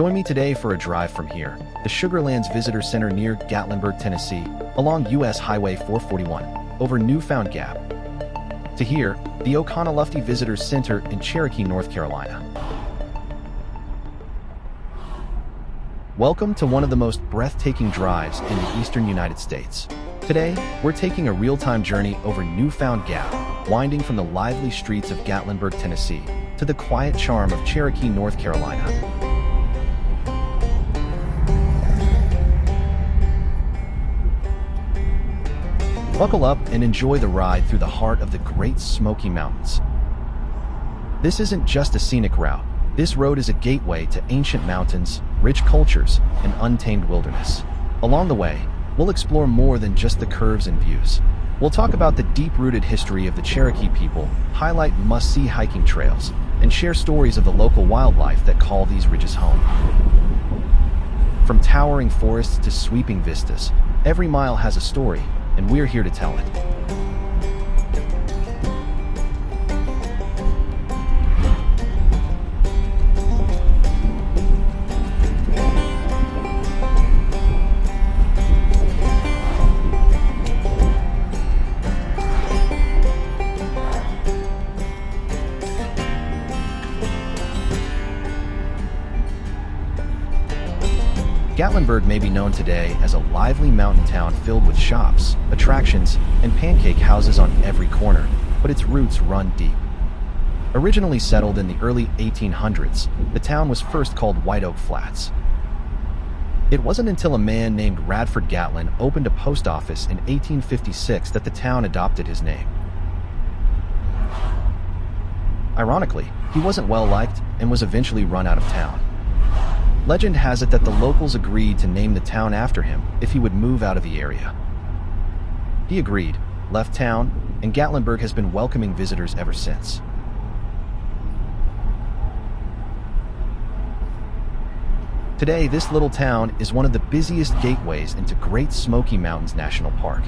Join me today for a drive from here, the Sugarlands Visitor Center near Gatlinburg, Tennessee, along US Highway 441, over Newfound Gap, to here, the Oconaluftee Visitor Center in Cherokee, North Carolina. Welcome to one of the most breathtaking drives in the eastern United States. Today, we're taking a real-time journey over Newfound Gap, winding from the lively streets of Gatlinburg, Tennessee, to the quiet charm of Cherokee, North Carolina. Buckle up and enjoy the ride through the heart of the Great Smoky Mountains. This isn't just a scenic route. This road is a gateway to ancient mountains, rich cultures, and untamed wilderness. Along the way, we'll explore more than just the curves and views. We'll talk about the deep-rooted history of the Cherokee people, highlight must-see hiking trails, and share stories of the local wildlife that call these ridges home. From towering forests to sweeping vistas, every mile has a story, and we're here to tell it. Gatlinburg may be known today as a lively mountain town filled with shops, attractions, and pancake houses on every corner, but its roots run deep. Originally settled in the early 1800s, the town was first called White Oak Flats. It wasn't until a man named Radford Gatlin opened a post office in 1856 that the town adopted his name. Ironically, he wasn't well liked and was eventually run out of town. Legend has it that the locals agreed to name the town after him if he would move out of the area. He agreed, left town, and Gatlinburg has been welcoming visitors ever since. Today, this little town is one of the busiest gateways into Great Smoky Mountains National Park.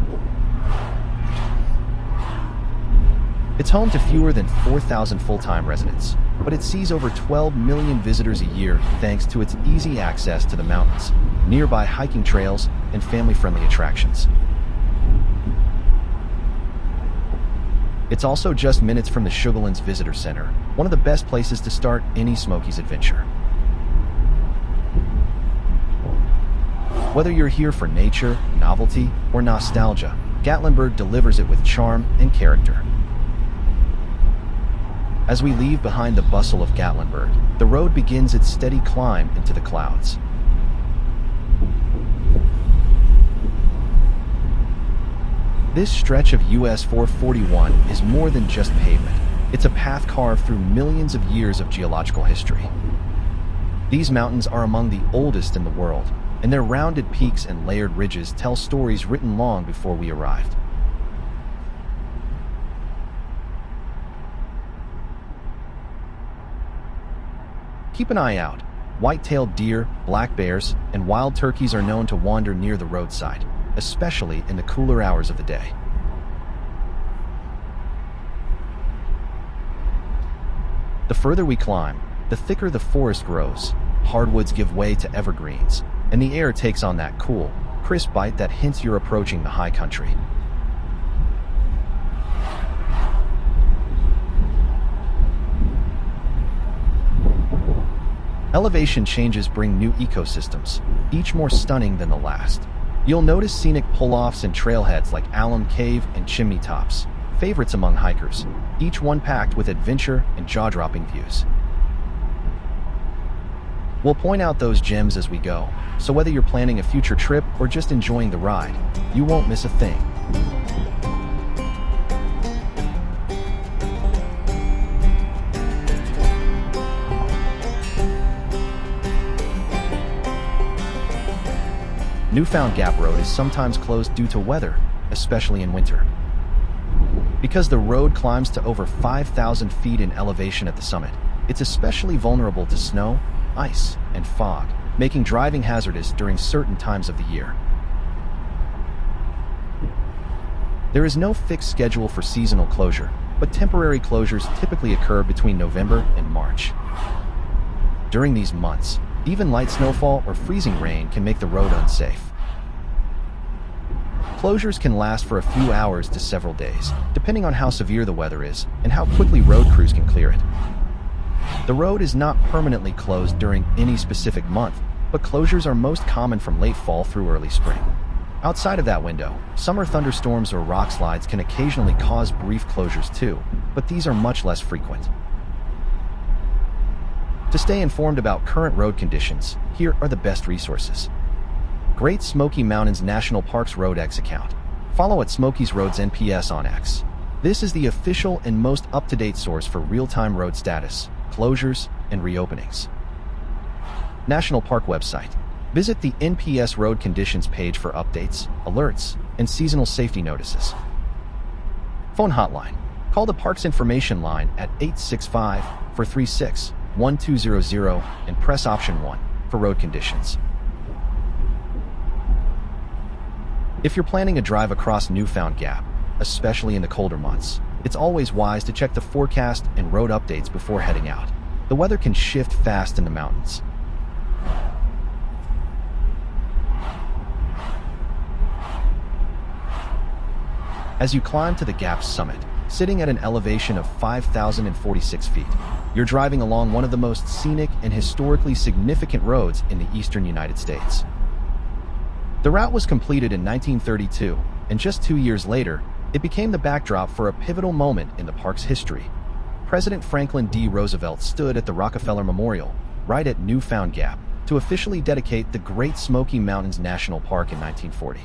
It's home to fewer than 4,000 full-time residents, but it sees over 12 million visitors a year thanks to its easy access to the mountains, nearby hiking trails, and family-friendly attractions. It's also just minutes from the Sugarlands Visitor Center, one of the best places to start any Smokies adventure. Whether you're here for nature, novelty, or nostalgia, Gatlinburg delivers it with charm and character. As we leave behind the bustle of Gatlinburg, the road begins its steady climb into the clouds. This stretch of US-441 is more than just pavement. It's a path carved through millions of years of geological history. These mountains are among the oldest in the world, and their rounded peaks and layered ridges tell stories written long before we arrived. Keep an eye out. White-tailed deer, black bears, and wild turkeys are known to wander near the roadside, especially in the cooler hours of the day. The further we climb, the thicker the forest grows. Hardwoods give way to evergreens, and the air takes on that cool, crisp bite that hints you're approaching the high country. Elevation changes bring new ecosystems, each more stunning than the last. You'll notice scenic pull-offs and trailheads like Alum Cave and Chimney tops, favorites among hikers, each one packed with adventure and jaw-dropping views. We'll point out those gems as we go, so whether you're planning a future trip or just enjoying the ride, you won't miss a thing. Newfound Gap Road is sometimes closed due to weather, especially in winter. Because the road climbs to over 5,000 feet in elevation at the summit, it's especially vulnerable to snow, ice, and fog, making driving hazardous during certain times of the year. There is no fixed schedule for seasonal closure, but temporary closures typically occur between November and March. During these months, Even light snowfall or freezing rain can make the road unsafe. Closures can last for a few hours to several days, depending on how severe the weather is and how quickly road crews can clear it. The road is not permanently closed during any specific month, but closures are most common from late fall through early spring. Outside of that window, summer thunderstorms or rock slides can occasionally cause brief closures too, but these are much less frequent. To stay informed about current road conditions, here are the best resources. Great Smoky Mountains National Park's Road X account. Follow at Smokies Roads NPS on X. This is the official and most up-to-date source for real-time road status, closures, and reopenings. National Park website. Visit the NPS Road Conditions page for updates, alerts, and seasonal safety notices. Phone hotline. Call the park's information line at 865-436-1200 and press option 1 for road conditions. If you're planning a drive across Newfound Gap, especially in the colder months, it's always wise to check the forecast and road updates before heading out. The weather can shift fast in the mountains. As you climb to the Gap's summit, sitting at an elevation of 5,046 feet, you're driving along one of the most scenic and historically significant roads in the eastern United States. The route was completed in 1932, and just 2 years later, it became the backdrop for a pivotal moment in the park's history. President Franklin D. Roosevelt stood at the Rockefeller Memorial, right at Newfound Gap, to officially dedicate the Great Smoky Mountains National Park in 1940.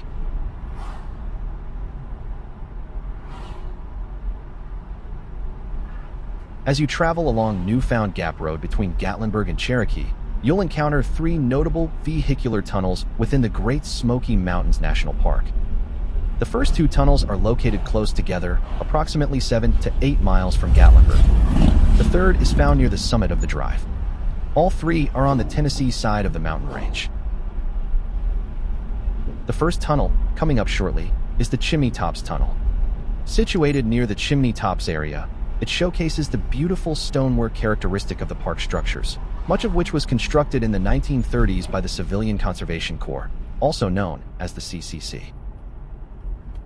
As you travel along Newfound Gap Road between Gatlinburg and Cherokee, you'll encounter 3 notable vehicular tunnels within the Great Smoky Mountains National Park. The first 2 tunnels are located close together, approximately 7 to 8 miles from Gatlinburg. The third is found near the summit of the drive. All 3 are on the Tennessee side of the mountain range. The first tunnel, coming up shortly, is the Chimney Tops Tunnel. Situated near the Chimney Tops area, it showcases the beautiful stonework characteristic of the park structures, much of which was constructed in the 1930s by the Civilian Conservation Corps, also known as the CCC.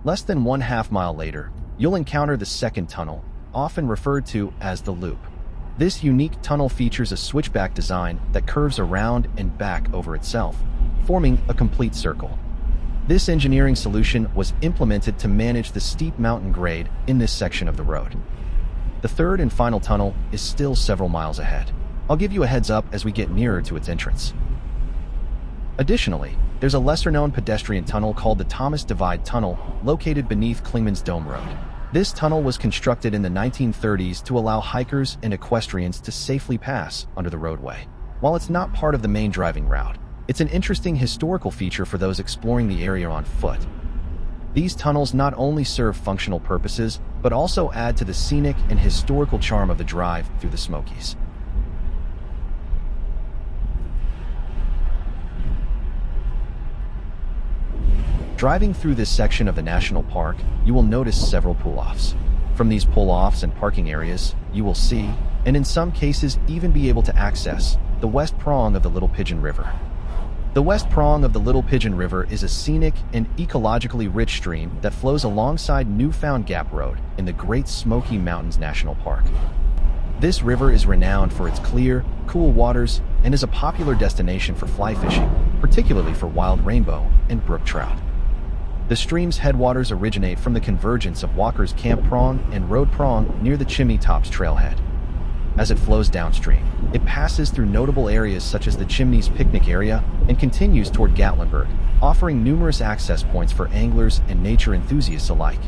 Less than 1/2 mile later, you'll encounter the second tunnel, often referred to as the Loop. This unique tunnel features a switchback design that curves around and back over itself, forming a complete circle. This engineering solution was implemented to manage the steep mountain grade in this section of the road. The third and final tunnel is still several miles ahead. I'll give you a heads up as we get nearer to its entrance. Additionally, there's a lesser-known pedestrian tunnel called the Thomas Divide Tunnel, located beneath Clingmans Dome Road. This tunnel was constructed in the 1930s to allow hikers and equestrians to safely pass under the roadway. While it's not part of the main driving route, it's an interesting historical feature for those exploring the area on foot. These tunnels not only serve functional purposes, but also add to the scenic and historical charm of the drive through the Smokies. Driving through this section of the national park, you will notice several pull-offs. From these pull-offs and parking areas, you will see, and in some cases even be able to access, the west prong of the Little Pigeon River. The west prong of the Little Pigeon River is a scenic and ecologically rich stream that flows alongside Newfound Gap Road in the Great Smoky Mountains National Park. This river is renowned for its clear, cool waters and is a popular destination for fly fishing, particularly for wild rainbow and brook trout. The stream's headwaters originate from the convergence of Walker's Camp Prong and Road Prong near the Chimney Tops Trailhead. As it flows downstream, it passes through notable areas such as the Chimney's picnic area and continues toward Gatlinburg, offering numerous access points for anglers and nature enthusiasts alike.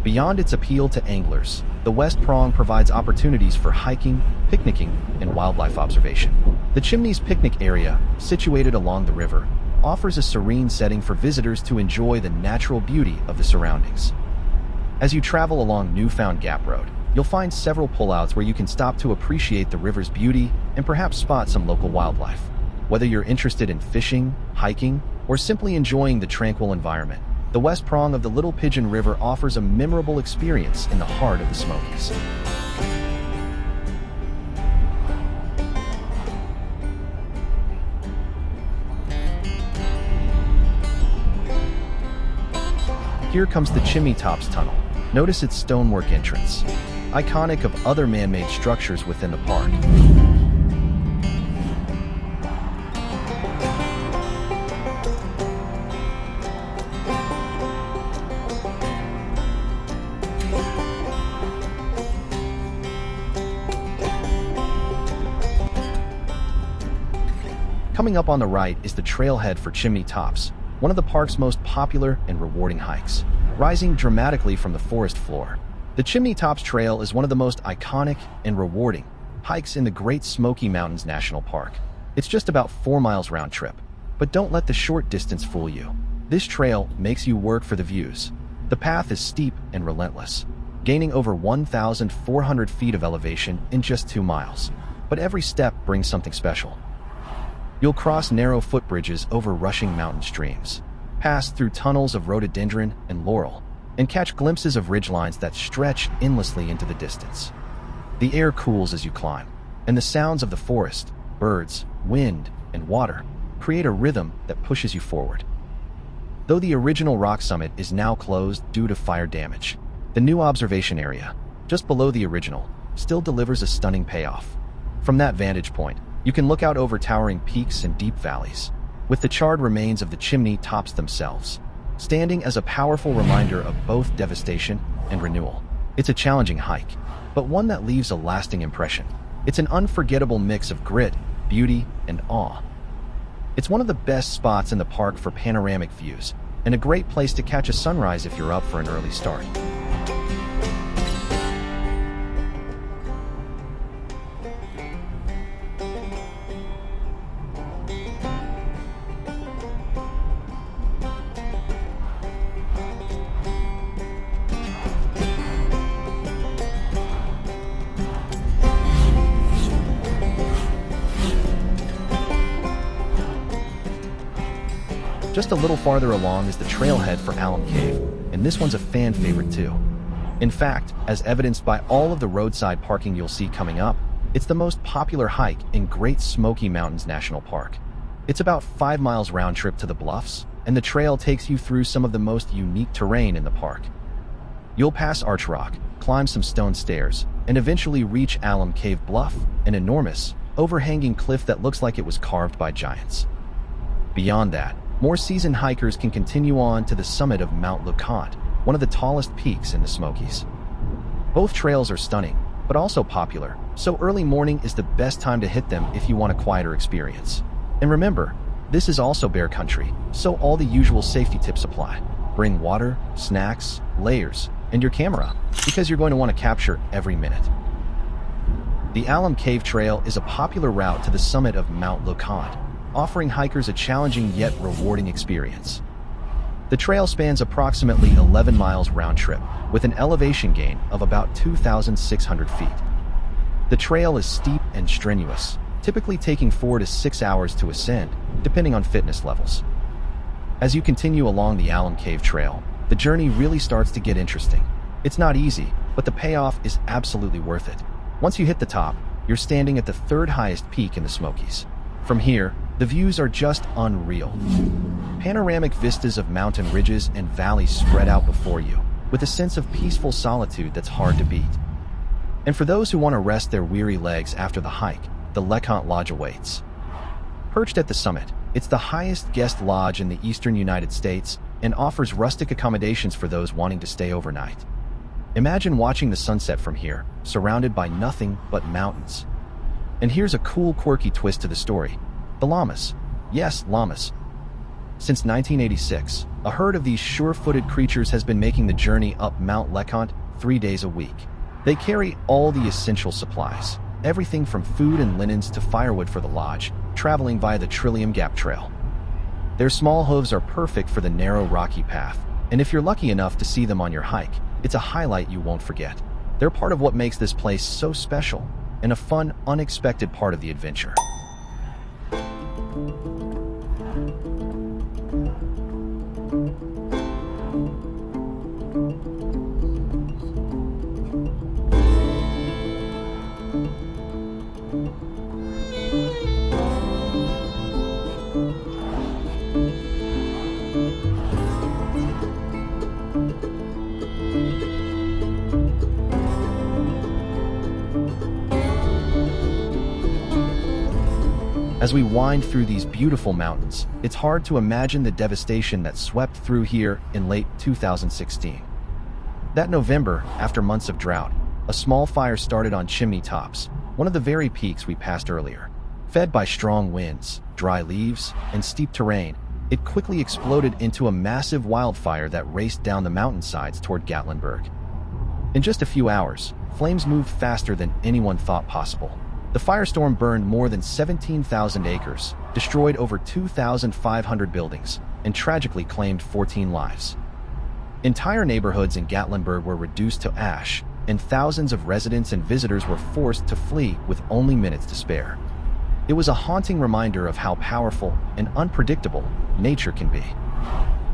Beyond its appeal to anglers, the West Prong provides opportunities for hiking, picnicking, and wildlife observation. The Chimney's picnic area, situated along the river, offers a serene setting for visitors to enjoy the natural beauty of the surroundings. As you travel along Newfound Gap Road, you'll find several pullouts where you can stop to appreciate the river's beauty and perhaps spot some local wildlife. Whether you're interested in fishing, hiking, or simply enjoying the tranquil environment, the West Prong of the Little Pigeon River offers a memorable experience in the heart of the Smokies. Here comes the Chimney Tops Tunnel. Notice its stonework entrance, iconic of other man-made structures within the park. Coming up on the right is the trailhead for Chimney Tops, one of the park's most popular and rewarding hikes. Rising dramatically from the forest floor, the Chimney Tops Trail is one of the most iconic and rewarding hikes in the Great Smoky Mountains National Park. It's just about 4 miles round trip, but don't let the short distance fool you. This trail makes you work for the views. The path is steep and relentless, gaining over 1,400 feet of elevation in just 2 miles. But every step brings something special. You'll cross narrow footbridges over rushing mountain streams, pass through tunnels of rhododendron and laurel, and catch glimpses of ridgelines that stretch endlessly into the distance. The air cools as you climb, and the sounds of the forest, birds, wind, and water create a rhythm that pushes you forward. Though the original rock summit is now closed due to fire damage, the new observation area, just below the original, still delivers a stunning payoff. From that vantage point, you can look out over towering peaks and deep valleys, with the charred remains of the chimney tops themselves, standing as a powerful reminder of both devastation and renewal. It's a challenging hike, but one that leaves a lasting impression. It's an unforgettable mix of grit, beauty, and awe. It's one of the best spots in the park for panoramic views, and a great place to catch a sunrise if you're up for an early start. Just a little farther along is the trailhead for Alum Cave, and this one's a fan favorite too. In fact, as evidenced by all of the roadside parking you'll see coming up, it's the most popular hike in Great Smoky Mountains National Park. It's about 5 miles round trip to the bluffs, and the trail takes you through some of the most unique terrain in the park. You'll pass Arch Rock, climb some stone stairs, and eventually reach Alum Cave Bluff, an enormous, overhanging cliff that looks like it was carved by giants. Beyond that, more seasoned hikers can continue on to the summit of Mount LeConte, one of the tallest peaks in the Smokies. Both trails are stunning, but also popular, so early morning is the best time to hit them if you want a quieter experience. And remember, this is also bear country, so all the usual safety tips apply. Bring water, snacks, layers, and your camera, because you're going to want to capture every minute. The Alum Cave Trail is a popular route to the summit of Mount LeConte, offering hikers a challenging yet rewarding experience. The trail spans approximately 11 miles round trip, with an elevation gain of about 2,600 feet. The trail is steep and strenuous, typically taking 4 to 6 hours to ascend, depending on fitness levels. As you continue along the Alum Cave Trail, the journey really starts to get interesting. It's not easy, but the payoff is absolutely worth it. Once you hit the top, you're standing at the 3rd highest peak in the Smokies. From here, the views are just unreal. Panoramic vistas of mountain ridges and valleys spread out before you, with a sense of peaceful solitude that's hard to beat. And for those who want to rest their weary legs after the hike, the LeConte Lodge awaits. Perched at the summit, it's the highest guest lodge in the eastern United States and offers rustic accommodations for those wanting to stay overnight. Imagine watching the sunset from here, surrounded by nothing but mountains. And here's a cool, quirky twist to the story. The llamas. Yes, llamas. Since 1986, a herd of these sure-footed creatures has been making the journey up Mount LeConte 3 days a week. They carry all the essential supplies, everything from food and linens to firewood for the lodge, traveling via the Trillium Gap Trail. Their small hooves are perfect for the narrow, rocky path, and if you're lucky enough to see them on your hike, it's a highlight you won't forget. They're part of what makes this place so special, and a fun, unexpected part of the adventure. As we wind through these beautiful mountains, it's hard to imagine the devastation that swept through here in late 2016. That November, after months of drought, a small fire started on Chimney tops, one of the very peaks we passed earlier. Fed by strong winds, dry leaves, and steep terrain, it quickly exploded into a massive wildfire that raced down the mountainsides toward Gatlinburg. In just a few hours, flames moved faster than anyone thought possible. The firestorm burned more than 17,000 acres, destroyed over 2,500 buildings, and tragically claimed 14 lives. Entire neighborhoods in Gatlinburg were reduced to ash, and thousands of residents and visitors were forced to flee with only minutes to spare. It was a haunting reminder of how powerful and unpredictable nature can be.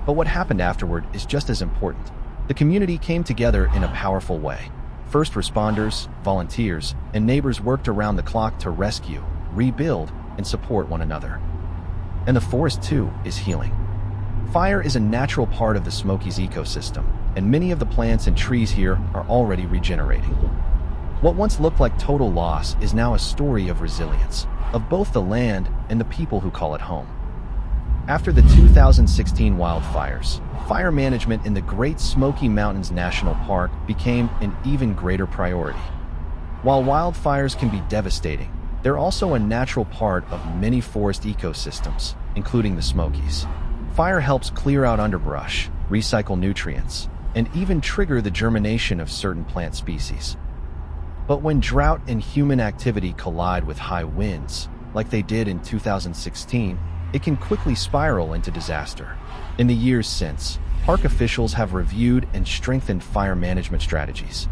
But what happened afterward is just as important. The community came together in a powerful way. First responders, volunteers, and neighbors worked around the clock to rescue, rebuild, and support one another. And the forest, too, is healing. Fire is a natural part of the Smokies ecosystem, and many of the plants and trees here are already regenerating. What once looked like total loss is now a story of resilience, of both the land and the people who call it home. After the 2016 wildfires, fire management in the Great Smoky Mountains National Park became an even greater priority. While wildfires can be devastating, they're also a natural part of many forest ecosystems, including the Smokies. Fire helps clear out underbrush, recycle nutrients, and even trigger the germination of certain plant species. But when drought and human activity collide with high winds, like they did in 2016, it can quickly spiral into disaster. In the years since, park officials have reviewed and strengthened fire management strategies.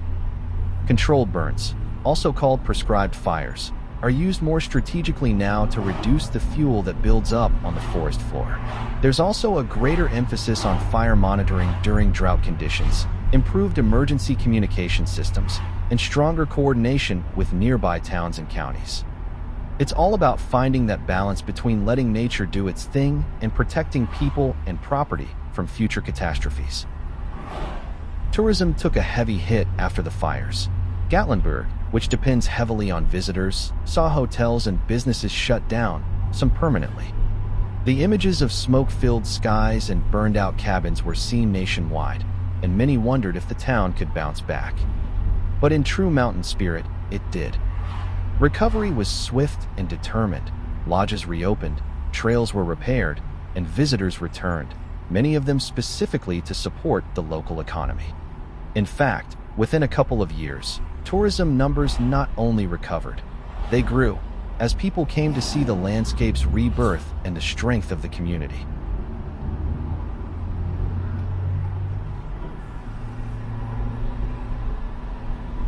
Controlled burns, also called prescribed fires, are used more strategically now to reduce the fuel that builds up on the forest floor. There's also a greater emphasis on fire monitoring during drought conditions, improved emergency communication systems, and stronger coordination with nearby towns and counties. It's all about finding that balance between letting nature do its thing and protecting people and property from future catastrophes. Tourism took a heavy hit after the fires. Gatlinburg, which depends heavily on visitors, saw hotels and businesses shut down, some permanently. The images of smoke-filled skies and burned-out cabins were seen nationwide, and many wondered if the town could bounce back. But in true mountain spirit, it did. Recovery was swift and determined. Lodges reopened, trails were repaired, and visitors returned, many of them specifically to support the local economy. In fact, within a couple of years, tourism numbers not only recovered, they grew, as people came to see the landscape's rebirth and the strength of the community.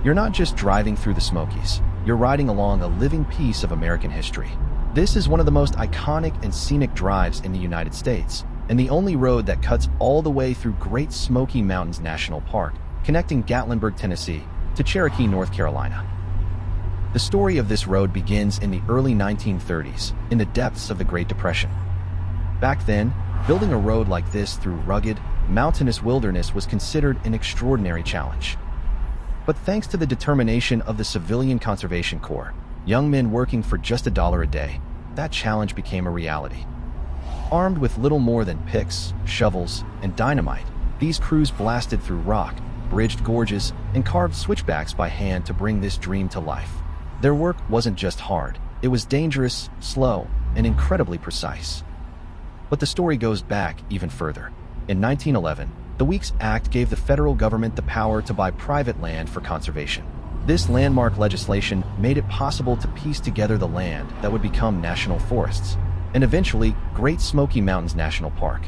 You're not just driving through the Smokies, you're riding along a living piece of American history. This is one of the most iconic and scenic drives in the United States, and the only road that cuts all the way through Great Smoky Mountains National Park, connecting Gatlinburg, Tennessee, to Cherokee, North Carolina. The story of this road begins in the early 1930s, in the depths of the Great Depression. Back then, building a road like this through rugged, mountainous wilderness was considered an extraordinary challenge. But thanks to the determination of the Civilian Conservation Corps, young men working for just $1 a day, that challenge became a reality. Armed with little more than picks, shovels, and dynamite, these crews blasted through rock, bridged gorges, and carved switchbacks by hand to bring this dream to life. Their work wasn't just hard, it was dangerous, slow, and incredibly precise. But the story goes back even further. In 1911, the Weeks Act gave the federal government the power to buy private land for conservation. This landmark legislation made it possible to piece together the land that would become national forests, and eventually Great Smoky Mountains National Park.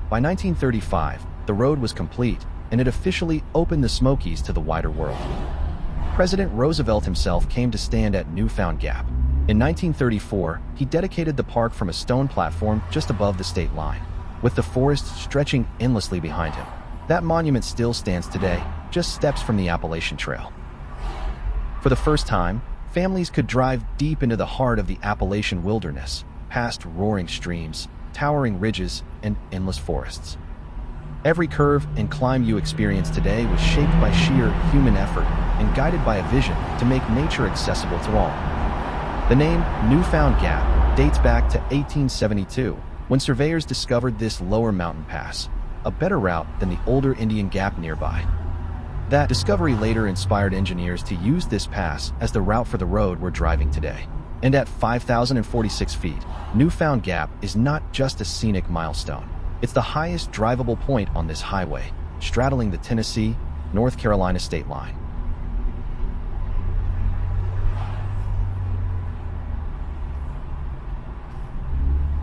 By 1935, the road was complete, and it officially opened the Smokies to the wider world. President Roosevelt himself came to stand at Newfound Gap. In 1934, he dedicated the park from a stone platform just above the state line, with the forest stretching endlessly behind him. That monument still stands today, just steps from the Appalachian Trail. For the first time, families could drive deep into the heart of the Appalachian wilderness, past roaring streams, towering ridges, and endless forests. Every curve and climb you experience today was shaped by sheer human effort and guided by a vision to make nature accessible to all. The name Newfound Gap dates back to 1872, when surveyors discovered this lower mountain pass, a better route than the older Indian Gap nearby. That discovery later inspired engineers to use this pass as the route for the road we're driving today. And at 5,046 feet, Newfound Gap is not just a scenic milestone. It's the highest drivable point on this highway, straddling the Tennessee-North Carolina state line.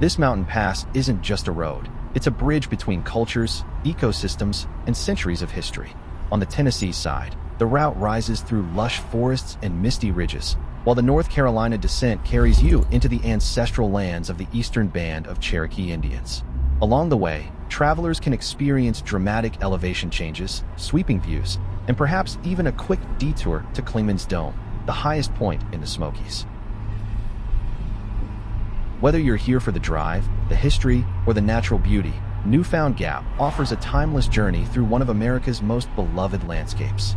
This mountain pass isn't just a road. It's a bridge between cultures, ecosystems, and centuries of history. On the Tennessee side, the route rises through lush forests and misty ridges, while the North Carolina descent carries you into the ancestral lands of the eastern band of Cherokee Indians. Along the way, travelers can experience dramatic elevation changes, sweeping views, and perhaps even a quick detour to Clingman's Dome, the highest point in the Smokies. Whether you're here for the drive, the history, or the natural beauty, Newfound Gap offers a timeless journey through one of America's most beloved landscapes.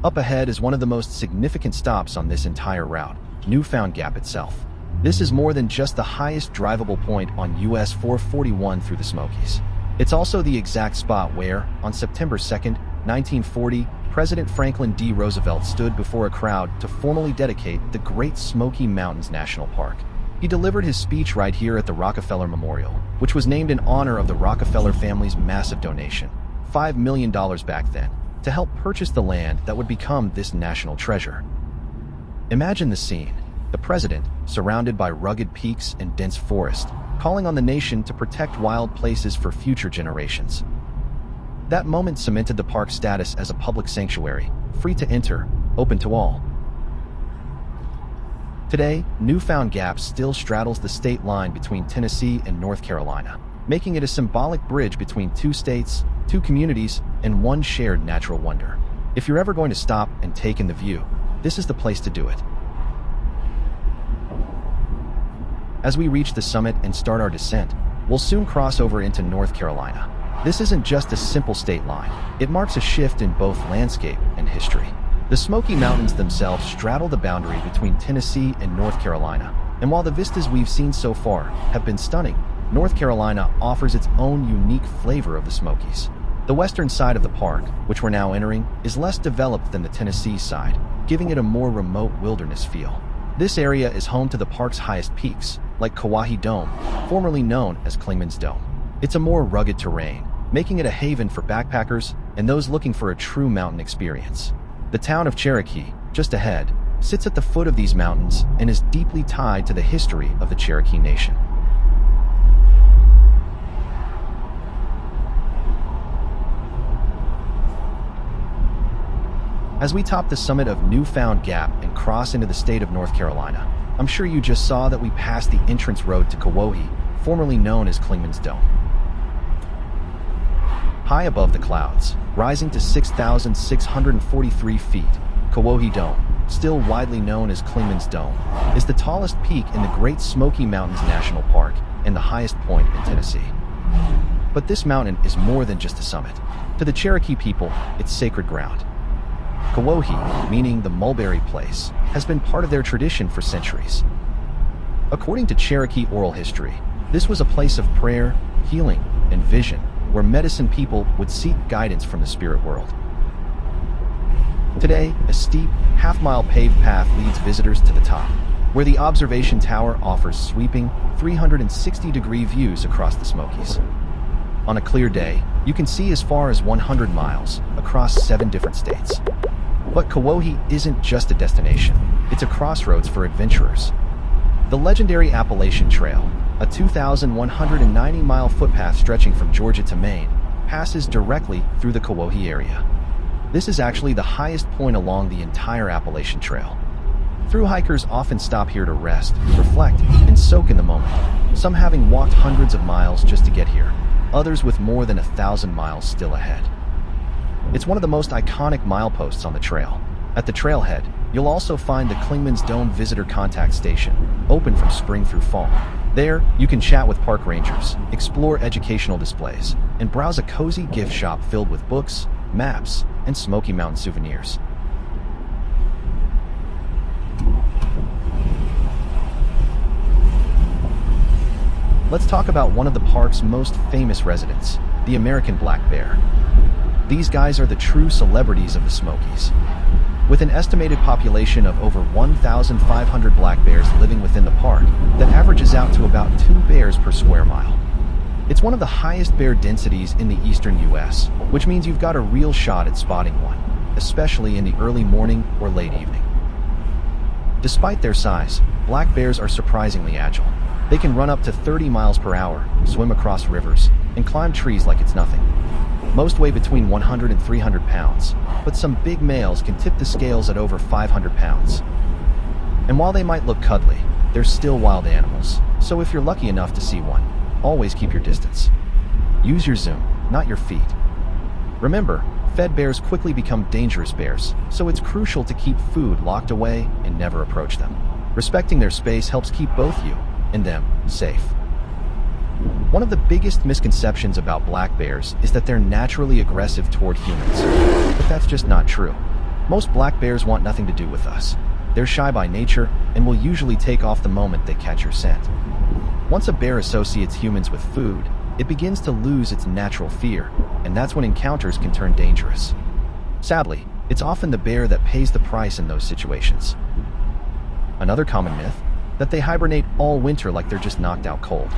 Up ahead is one of the most significant stops on this entire route, Newfound Gap itself. This is more than just the highest drivable point on US-441 through the Smokies. It's also the exact spot where, on September 2nd, 1940, President Franklin D. Roosevelt stood before a crowd to formally dedicate the Great Smoky Mountains National Park. He delivered his speech right here at the Rockefeller Memorial, which was named in honor of the Rockefeller family's massive donation, $5 million back then, to help purchase the land that would become this national treasure. Imagine the scene. The president, surrounded by rugged peaks and dense forest, calling on the nation to protect wild places for future generations. That moment cemented the park's status as a public sanctuary, free to enter, open to all. Today, Newfound Gap still straddles the state line between Tennessee and North Carolina, making it a symbolic bridge between two states, two communities, and one shared natural wonder. If you're ever going to stop and take in the view, this is the place to do it. As we reach the summit and start our descent, we'll soon cross over into North Carolina. This isn't just a simple state line. It marks a shift in both landscape and history. The Smoky Mountains themselves straddle the boundary between Tennessee and North Carolina, and while the vistas we've seen so far have been stunning, North Carolina offers its own unique flavor of the Smokies. The western side of the park, which we're now entering, is less developed than the Tennessee side, giving it a more remote wilderness feel. This area is home to the park's highest peaks, like Kuwohi Dome, formerly known as Clingmans Dome. It's a more rugged terrain, making it a haven for backpackers and those looking for a true mountain experience. The town of Cherokee, just ahead, sits at the foot of these mountains and is deeply tied to the history of the Cherokee Nation. As we top the summit of Newfound Gap and cross into the state of North Carolina, I'm sure you just saw that we passed the entrance road to Kuwohi, formerly known as Clingman's Dome. High above the clouds, rising to 6,643 feet, Kuwohi Dome, still widely known as Clingman's Dome, is the tallest peak in the Great Smoky Mountains National Park and the highest point in Tennessee. But this mountain is more than just a summit. To the Cherokee people, it's sacred ground. Kuwohi, meaning the mulberry place, has been part of their tradition for centuries. According to Cherokee oral history, this was a place of prayer, healing, and vision, where medicine people would seek guidance from the spirit world. Today, a steep, half-mile paved path leads visitors to the top, where the observation tower offers sweeping, 360-degree views across the Smokies. On a clear day, you can see as far as 100 miles across 7 different states. But Kuwohi isn't just a destination, it's a crossroads for adventurers. The legendary Appalachian Trail, a 2,190-mile footpath stretching from Georgia to Maine, passes directly through the Kuwohi area. This is actually the highest point along the entire Appalachian Trail. Thru-hikers often stop here to rest, reflect, and soak in the moment, some having walked hundreds of miles just to get here, others with more than 1,000 miles still ahead. It's one of the most iconic mileposts on the trail. At the trailhead, you'll also find the Clingmans Dome Visitor Contact Station, open from spring through fall. There, you can chat with park rangers, explore educational displays, and browse a cozy gift shop filled with books, maps, and Smoky Mountain souvenirs. Let's talk about one of the park's most famous residents, the American black bear. These guys are the true celebrities of the Smokies. With an estimated population of over 1,500 black bears living within the park, that averages out to about 2 bears per square mile. It's one of the highest bear densities in the eastern US, which means you've got a real shot at spotting one, especially in the early morning or late evening. Despite their size, black bears are surprisingly agile. They can run up to 30 miles per hour, swim across rivers, and climb trees like it's nothing. Most weigh between 100 and 300 pounds, but some big males can tip the scales at over 500 pounds. And while they might look cuddly, they're still wild animals, so if you're lucky enough to see one, always keep your distance. Use your zoom, not your feet. Remember, fed bears quickly become dangerous bears, so it's crucial to keep food locked away and never approach them. Respecting their space helps keep both you and them safe. One of the biggest misconceptions about black bears is that they're naturally aggressive toward humans, but that's just not true. Most black bears want nothing to do with us. They're shy by nature and will usually take off the moment they catch your scent. Once a bear associates humans with food, it begins to lose its natural fear, and that's when encounters can turn dangerous. Sadly, it's often the bear that pays the price in those situations. Another common myth, that they hibernate all winter like they're just knocked out cold.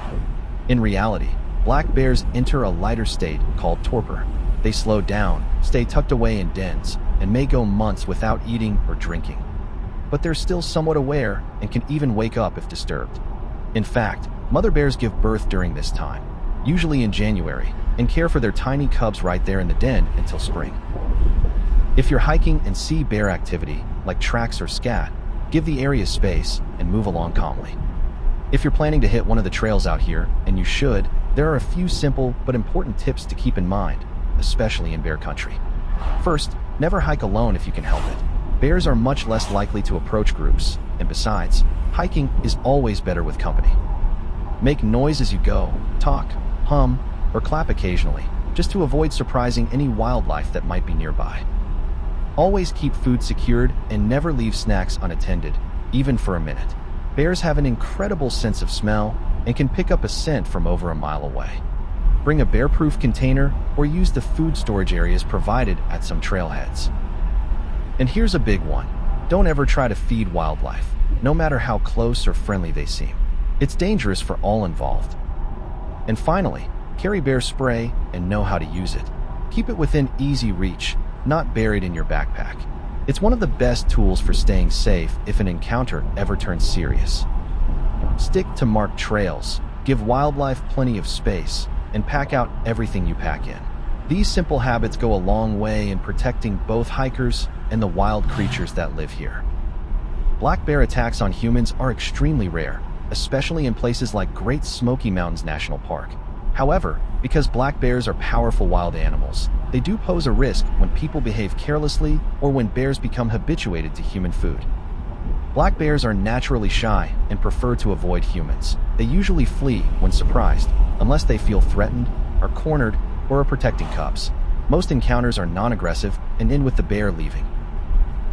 In reality, black bears enter a lighter state called torpor. They slow down, stay tucked away in dens, and may go months without eating or drinking. But they're still somewhat aware and can even wake up if disturbed. In fact, mother bears give birth during this time, usually in January, and care for their tiny cubs right there in the den until spring. If you're hiking and see bear activity, like tracks or scat, give the area space and move along calmly. If you're planning to hit one of the trails out here, and you should, there are a few simple but important tips to keep in mind, especially in bear country. First, never hike alone if you can help it. Bears are much less likely to approach groups, and besides, hiking is always better with company. Make noise as you go, talk, hum, or clap occasionally, just to avoid surprising any wildlife that might be nearby. Always keep food secured and never leave snacks unattended, even for a minute. Bears have an incredible sense of smell and can pick up a scent from over a mile away. Bring a bear-proof container or use the food storage areas provided at some trailheads. And here's a big one. Don't ever try to feed wildlife, no matter how close or friendly they seem. It's dangerous for all involved. And finally, carry bear spray and know how to use it. Keep it within easy reach, not buried in your backpack. It's one of the best tools for staying safe if an encounter ever turns serious. Stick to marked trails, give wildlife plenty of space, and pack out everything you pack in. These simple habits go a long way in protecting both hikers and the wild creatures that live here. Black bear attacks on humans are extremely rare, especially in places like Great Smoky Mountains National Park. However, because black bears are powerful wild animals, they do pose a risk when people behave carelessly or when bears become habituated to human food. Black bears are naturally shy and prefer to avoid humans. They usually flee when surprised, unless they feel threatened, are cornered, or are protecting cubs. Most encounters are non-aggressive and end with the bear leaving.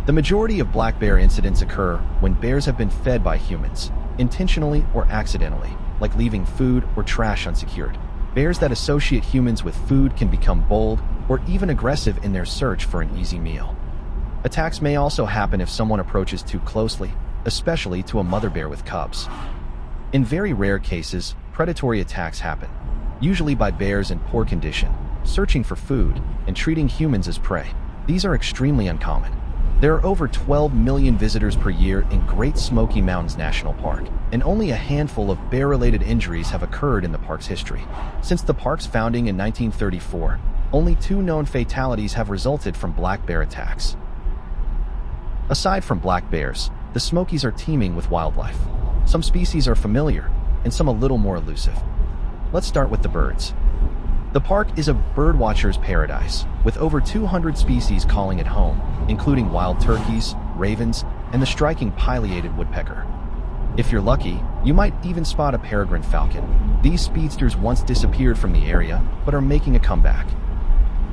The majority of black bear incidents occur when bears have been fed by humans, intentionally or accidentally, like leaving food or trash unsecured. Bears that associate humans with food can become bold or even aggressive in their search for an easy meal. Attacks may also happen if someone approaches too closely, especially to a mother bear with cubs. In very rare cases, predatory attacks happen, usually by bears in poor condition, searching for food and treating humans as prey. These are extremely uncommon. There are over 12 million visitors per year in Great Smoky Mountains National Park, and only a handful of bear-related injuries have occurred in the park's history. Since the park's founding in 1934, only 2 known fatalities have resulted from black bear attacks. Aside from black bears, the Smokies are teeming with wildlife. Some species are familiar, and some a little more elusive. Let's start with the birds. The park is a birdwatcher's paradise, with over 200 species calling it home, including wild turkeys, ravens, and the striking pileated woodpecker. If you're lucky, you might even spot a peregrine falcon. These speedsters once disappeared from the area, but are making a comeback.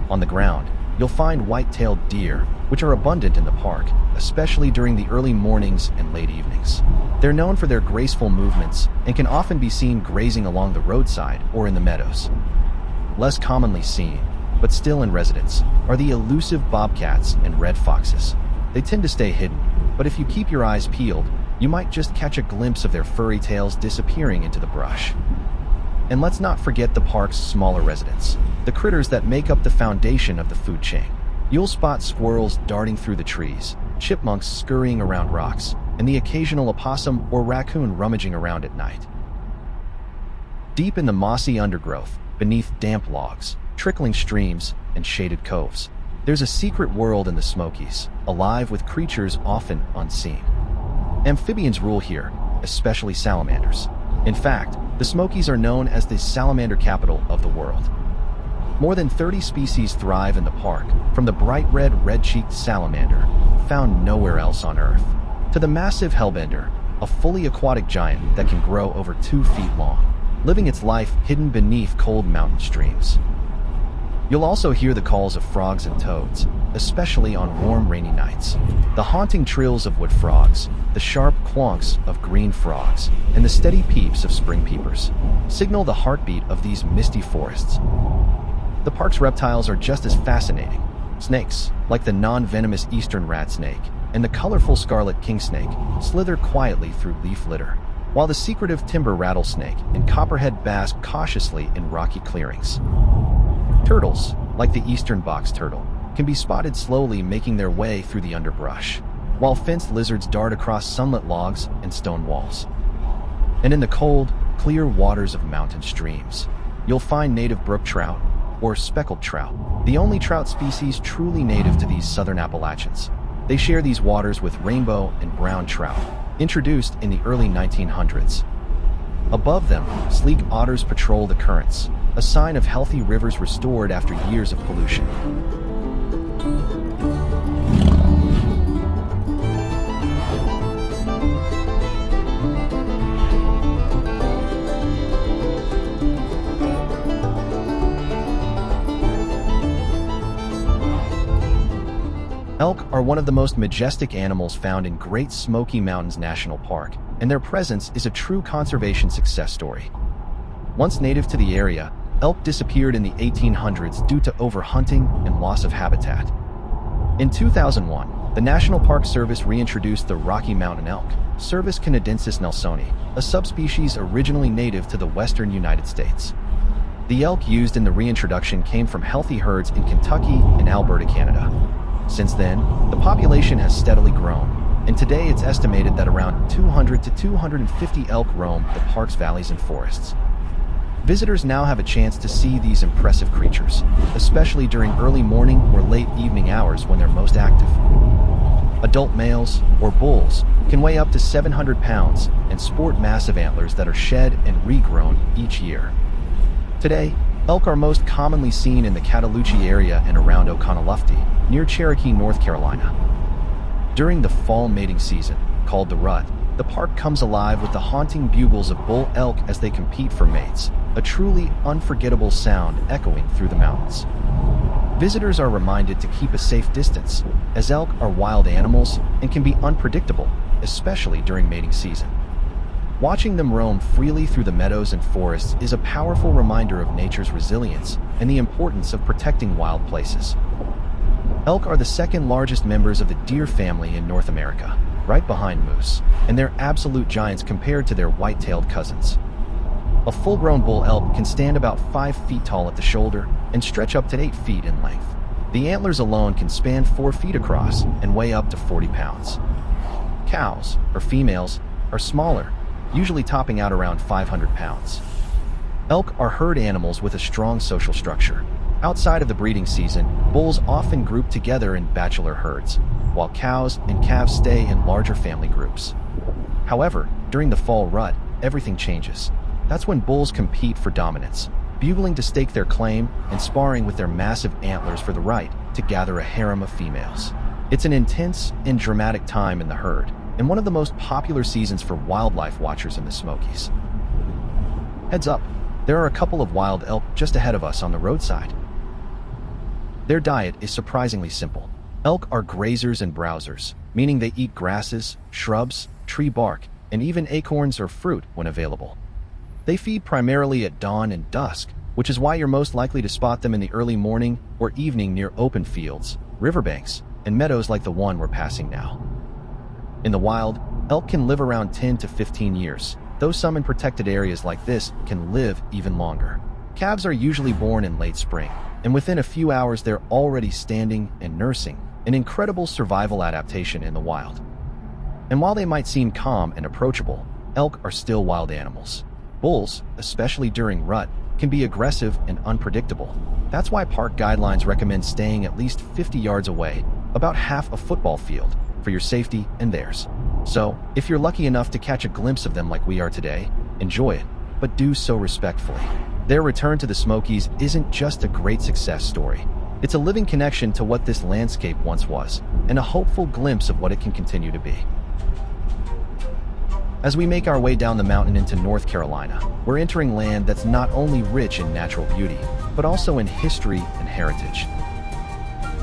On the ground, you'll find white-tailed deer, which are abundant in the park, especially during the early mornings and late evenings. They're known for their graceful movements and can often be seen grazing along the roadside or in the meadows. Less commonly seen, but still in residence, are the elusive bobcats and red foxes. They tend to stay hidden, but if you keep your eyes peeled, you might just catch a glimpse of their furry tails disappearing into the brush. And let's not forget the park's smaller residents, the critters that make up the foundation of the food chain. You'll spot squirrels darting through the trees, chipmunks scurrying around rocks, and the occasional opossum or raccoon rummaging around at night. Deep in the mossy undergrowth, beneath damp logs, trickling streams, and shaded coves, there's a secret world in the Smokies, alive with creatures often unseen. Amphibians rule here, especially salamanders. In fact, the Smokies are known as the salamander capital of the world. More than 30 species thrive in the park, from the bright red-cheeked salamander, found nowhere else on Earth, to the massive hellbender, a fully aquatic giant that can grow over 2 feet long, living its life hidden beneath cold mountain streams. You'll also hear the calls of frogs and toads, especially on warm, rainy nights. The haunting trills of wood frogs, the sharp quonks of green frogs, and the steady peeps of spring peepers signal the heartbeat of these misty forests. The park's reptiles are just as fascinating. Snakes, like the non-venomous eastern rat snake and the colorful scarlet king snake, slither quietly through leaf litter, while the secretive timber rattlesnake and copperhead bask cautiously in rocky clearings. Turtles, like the eastern box turtle, can be spotted slowly making their way through the underbrush, while fenced lizards dart across sunlit logs and stone walls. And in the cold, clear waters of mountain streams, you'll find native brook trout, or speckled trout, the only trout species truly native to these southern Appalachians. They share these waters with rainbow and brown trout, introduced in the early 1900s. Above them, sleek otters patrol the currents, a sign of healthy rivers restored after years of pollution. Elk are one of the most majestic animals found in Great Smoky Mountains National Park, and their presence is a true conservation success story. Once native to the area, elk disappeared in the 1800s due to overhunting and loss of habitat. In 2001, the National Park Service reintroduced the Rocky Mountain elk, Cervus canadensis nelsoni, a subspecies originally native to the western United States. The elk used in the reintroduction came from healthy herds in Kentucky and Alberta, Canada. Since then, the population has steadily grown, and today it's estimated that around 200 to 250 elk roam the park's valleys and forests. Visitors now have a chance to see these impressive creatures, especially during early morning or late evening hours when they're most active. Adult males, or bulls, can weigh up to 700 pounds and sport massive antlers that are shed and regrown each year. Today, elk are most commonly seen in the Gatlinburg area and around Oconaluftee, near Cherokee, North Carolina. During the fall mating season, called the rut, the park comes alive with the haunting bugles of bull elk as they compete for mates, a truly unforgettable sound echoing through the mountains. Visitors are reminded to keep a safe distance, as elk are wild animals and can be unpredictable, especially during mating season. Watching them roam freely through the meadows and forests is a powerful reminder of nature's resilience and the importance of protecting wild places. Elk are the second largest members of the deer family in North America, right behind moose, and they're absolute giants compared to their white-tailed cousins. A full-grown bull elk can stand about 5 feet tall at the shoulder and stretch up to 8 feet in length. The antlers alone can span 4 feet across and weigh up to 40 pounds. Cows, or females, are smaller, usually topping out around 500 pounds. Elk are herd animals with a strong social structure. Outside of the breeding season, bulls often group together in bachelor herds, while cows and calves stay in larger family groups. However, during the fall rut, everything changes. That's when bulls compete for dominance, bugling to stake their claim and sparring with their massive antlers for the right to gather a harem of females. It's an intense and dramatic time in the herd, and one of the most popular seasons for wildlife watchers in the Smokies. Heads up, there are a couple of wild elk just ahead of us on the roadside. Their diet is surprisingly simple. Elk are grazers and browsers, meaning they eat grasses, shrubs, tree bark, and even acorns or fruit when available. They feed primarily at dawn and dusk, which is why you're most likely to spot them in the early morning or evening near open fields, riverbanks, and meadows like the one we're passing now. In the wild, elk can live around 10 to 15 years, though some in protected areas like this can live even longer. Calves are usually born in late spring, and within a few hours they're already standing and nursing, an incredible survival adaptation in the wild. And while they might seem calm and approachable, elk are still wild animals. Bulls, especially during rut, can be aggressive and unpredictable. That's why park guidelines recommend staying at least 50 yards away, about half a football field, for your safety and theirs. So, if you're lucky enough to catch a glimpse of them like we are today, enjoy it, but do so respectfully. Their return to the Smokies isn't just a great success story. It's a living connection to what this landscape once was, and a hopeful glimpse of what it can continue to be. As we make our way down the mountain into North Carolina, we're entering land that's not only rich in natural beauty, but also in history and heritage.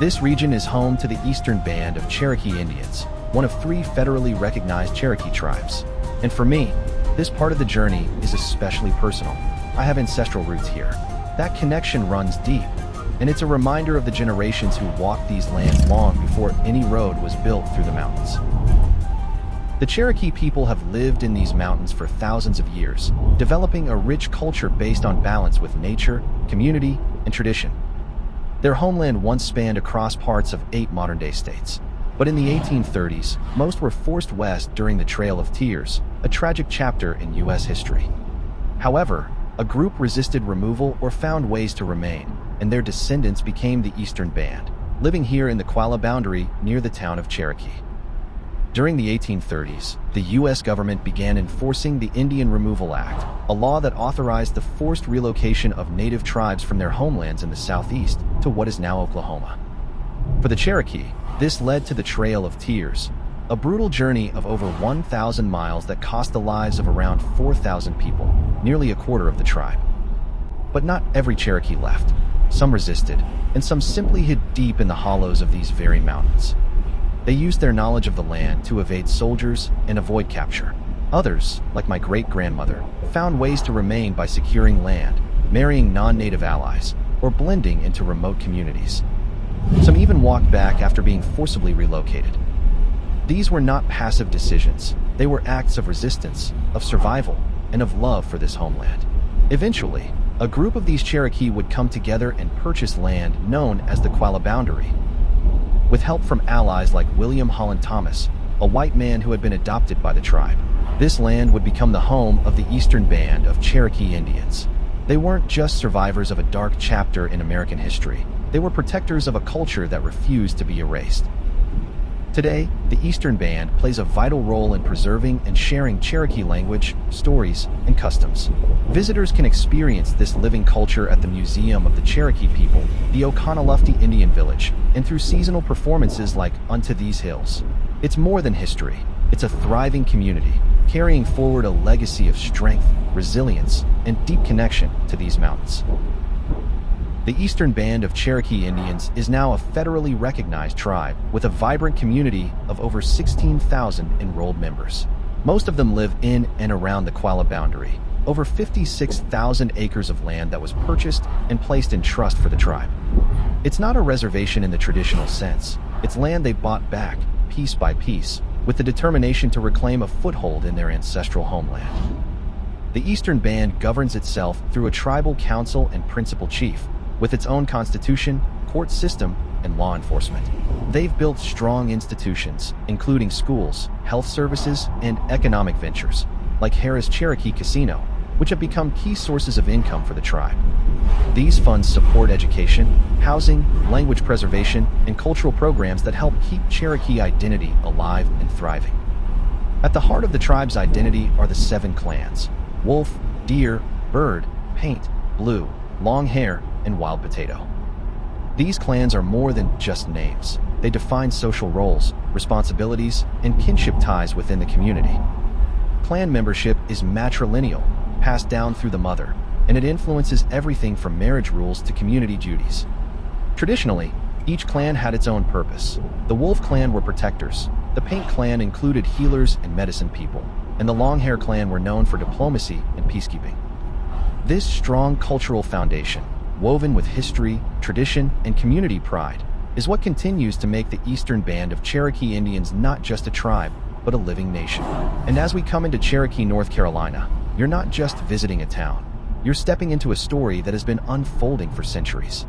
This region is home to the Eastern Band of Cherokee Indians, one of 3 federally recognized Cherokee tribes. And for me, this part of the journey is especially personal. I have ancestral roots here. That connection runs deep, and it's a reminder of the generations who walked these lands long before any road was built through the mountains. The Cherokee people have lived in these mountains for thousands of years, developing a rich culture based on balance with nature, community, and tradition. Their homeland once spanned across parts of 8 modern-day states. But in the 1830s, most were forced west during the Trail of Tears, a tragic chapter in US history. However, a group resisted removal or found ways to remain, and their descendants became the Eastern Band, living here in the Qualla boundary near the town of Cherokee. During the 1830s, the U.S. government began enforcing the Indian Removal Act, a law that authorized the forced relocation of native tribes from their homelands in the southeast to what is now Oklahoma. For the Cherokee, this led to the Trail of Tears, a brutal journey of over 1,000 miles that cost the lives of around 4,000 people, nearly a quarter of the tribe. But not every Cherokee left. Some resisted, and some simply hid deep in the hollows of these very mountains. They used their knowledge of the land to evade soldiers and avoid capture. Others, like my great-grandmother, found ways to remain by securing land, marrying non-native allies, or blending into remote communities. Some even walked back after being forcibly relocated. These were not passive decisions. They were acts of resistance, of survival, and of love for this homeland. Eventually, a group of these Cherokee would come together and purchase land known as the Qualla Boundary. With help from allies like William Holland Thomas, a white man who had been adopted by the tribe, this land would become the home of the Eastern Band of Cherokee Indians. They weren't just survivors of a dark chapter in American history. They were protectors of a culture that refused to be erased. Today, the Eastern Band plays a vital role in preserving and sharing Cherokee language, stories, and customs. Visitors can experience this living culture at the Museum of the Cherokee People, the Oconaluftee Indian Village, and through seasonal performances like Unto These Hills. It's more than history. It's a thriving community, carrying forward a legacy of strength, resilience, and deep connection to these mountains. The Eastern Band of Cherokee Indians is now a federally recognized tribe with a vibrant community of over 16,000 enrolled members. Most of them live in and around the Qualla Boundary, over 56,000 acres of land that was purchased and placed in trust for the tribe. It's not a reservation in the traditional sense. It's land they bought back, piece by piece, with the determination to reclaim a foothold in their ancestral homeland. The Eastern Band governs itself through a tribal council and principal chief, with its own constitution, court system, and law enforcement. They've built strong institutions, including schools, health services, and economic ventures, like Harrah's Cherokee Casino, which have become key sources of income for the tribe. These funds support education, housing, language preservation, and cultural programs that help keep Cherokee identity alive and thriving. At the heart of the tribe's identity are the 7 clans: Wolf, Deer, Bird, Paint, Blue, Long Hair, and Wild Potato. These clans are more than just names. They define social roles, responsibilities, and kinship ties within the community. Clan membership is matrilineal, passed down through the mother, and it influences everything from marriage rules to community duties. Traditionally, each clan had its own purpose. The Wolf clan were protectors, the Paint clan included healers and medicine people, and the Longhair clan were known for diplomacy and peacekeeping. This strong cultural foundation, woven with history, tradition, and community pride, is what continues to make the Eastern Band of Cherokee Indians not just a tribe, but a living nation. And as we come into Cherokee, North Carolina, you're not just visiting a town. You're stepping into a story that has been unfolding for centuries.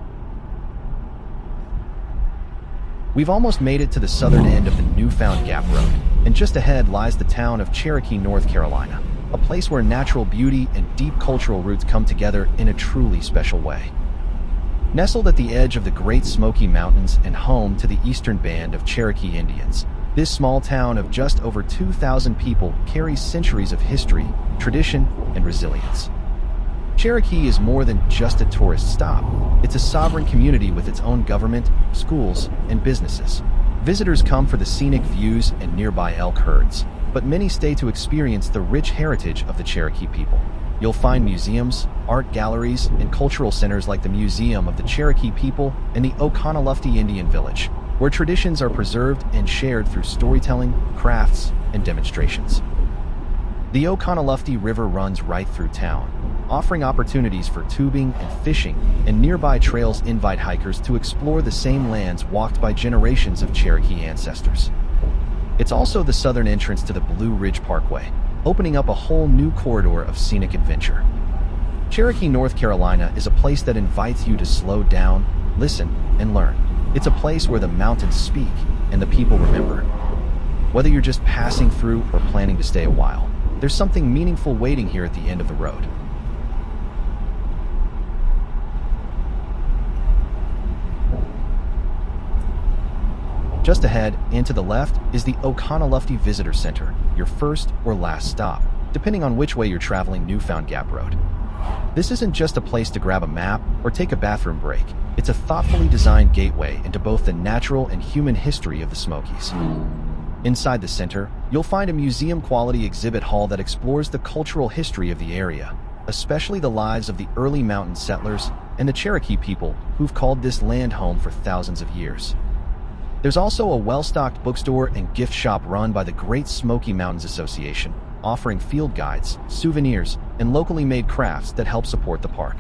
We've almost made it to the southern end of the Newfound Gap Road, and just ahead lies the town of Cherokee, North Carolina, a place where natural beauty and deep cultural roots come together in a truly special way. Nestled at the edge of the Great Smoky Mountains and home to the Eastern Band of Cherokee Indians, this small town of just over 2,000 people carries centuries of history, tradition, and resilience. Cherokee is more than just a tourist stop. It's a sovereign community with its own government, schools, and businesses. Visitors come for the scenic views and nearby elk herds, but many stay to experience the rich heritage of the Cherokee people. You'll find museums, art galleries, and cultural centers like the Museum of the Cherokee People and the Oconaluftee Indian Village, where traditions are preserved and shared through storytelling, crafts, and demonstrations. The Oconaluftee River runs right through town, offering opportunities for tubing and fishing, and nearby trails invite hikers to explore the same lands walked by generations of Cherokee ancestors. It's also the southern entrance to the Blue Ridge Parkway, opening up a whole new corridor of scenic adventure. Cherokee, North Carolina is a place that invites you to slow down, listen, and learn. It's a place where the mountains speak and the people remember. Whether you're just passing through or planning to stay a while, there's something meaningful waiting here at the end of the road. Just ahead and to the left is the Oconaluftee Visitor Center, your first or last stop, depending on which way you're traveling Newfound Gap Road. This isn't just a place to grab a map or take a bathroom break. It's a thoughtfully designed gateway into both the natural and human history of the Smokies. Inside the center, you'll find a museum-quality exhibit hall that explores the cultural history of the area, especially the lives of the early mountain settlers and the Cherokee people who've called this land home for thousands of years. There's also a well-stocked bookstore and gift shop run by the Great Smoky Mountains Association, offering field guides, souvenirs, and locally made crafts that help support the park.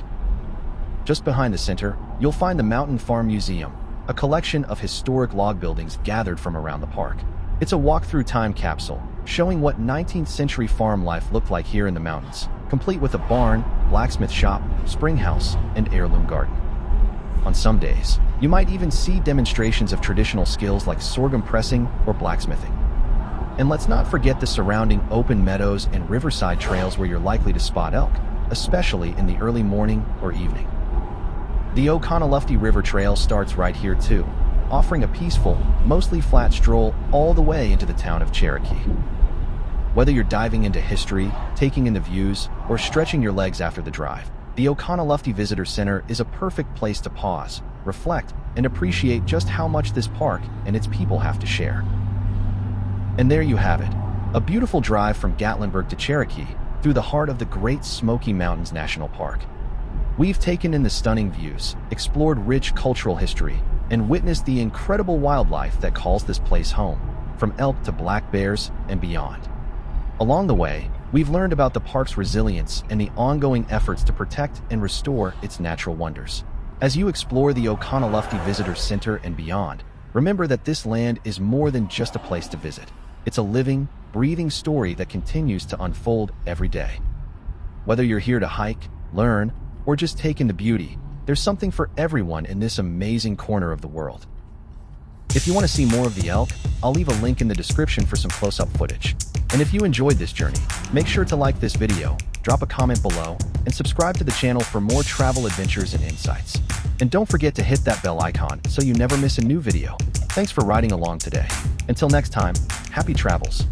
Just behind the center, you'll find the Mountain Farm Museum, a collection of historic log buildings gathered from around the park. It's a walk-through time capsule, showing what 19th century farm life looked like here in the mountains, complete with a barn, blacksmith shop, spring house, and heirloom garden. On some days, you might even see demonstrations of traditional skills like sorghum pressing or blacksmithing. And let's not forget the surrounding open meadows and riverside trails where you're likely to spot elk, especially in the early morning or evening. The Oconaluftee River Trail starts right here too, offering a peaceful, mostly flat stroll all the way into the town of Cherokee. Whether you're diving into history, taking in the views, or stretching your legs after the drive, the Oconaluftee Visitor Center is a perfect place to pause, reflect, and appreciate just how much this park and its people have to share. And there you have it, a beautiful drive from Gatlinburg to Cherokee through the heart of the Great Smoky Mountains National Park. We've taken in the stunning views, explored rich cultural history, and witnessed the incredible wildlife that calls this place home, from elk to black bears and beyond. Along the way, we've learned about the park's resilience and the ongoing efforts to protect and restore its natural wonders. As you explore the Oconaluftee Visitor Center and beyond, remember that this land is more than just a place to visit. It's a living, breathing story that continues to unfold every day. Whether you're here to hike, learn, or just take in the beauty, there's something for everyone in this amazing corner of the world. If you want to see more of the elk, I'll leave a link in the description for some close-up footage. And if you enjoyed this journey, make sure to like this video, drop a comment below, and subscribe to the channel for more travel adventures and insights. And don't forget to hit that bell icon so you never miss a new video. Thanks for riding along today. Until next time, happy travels.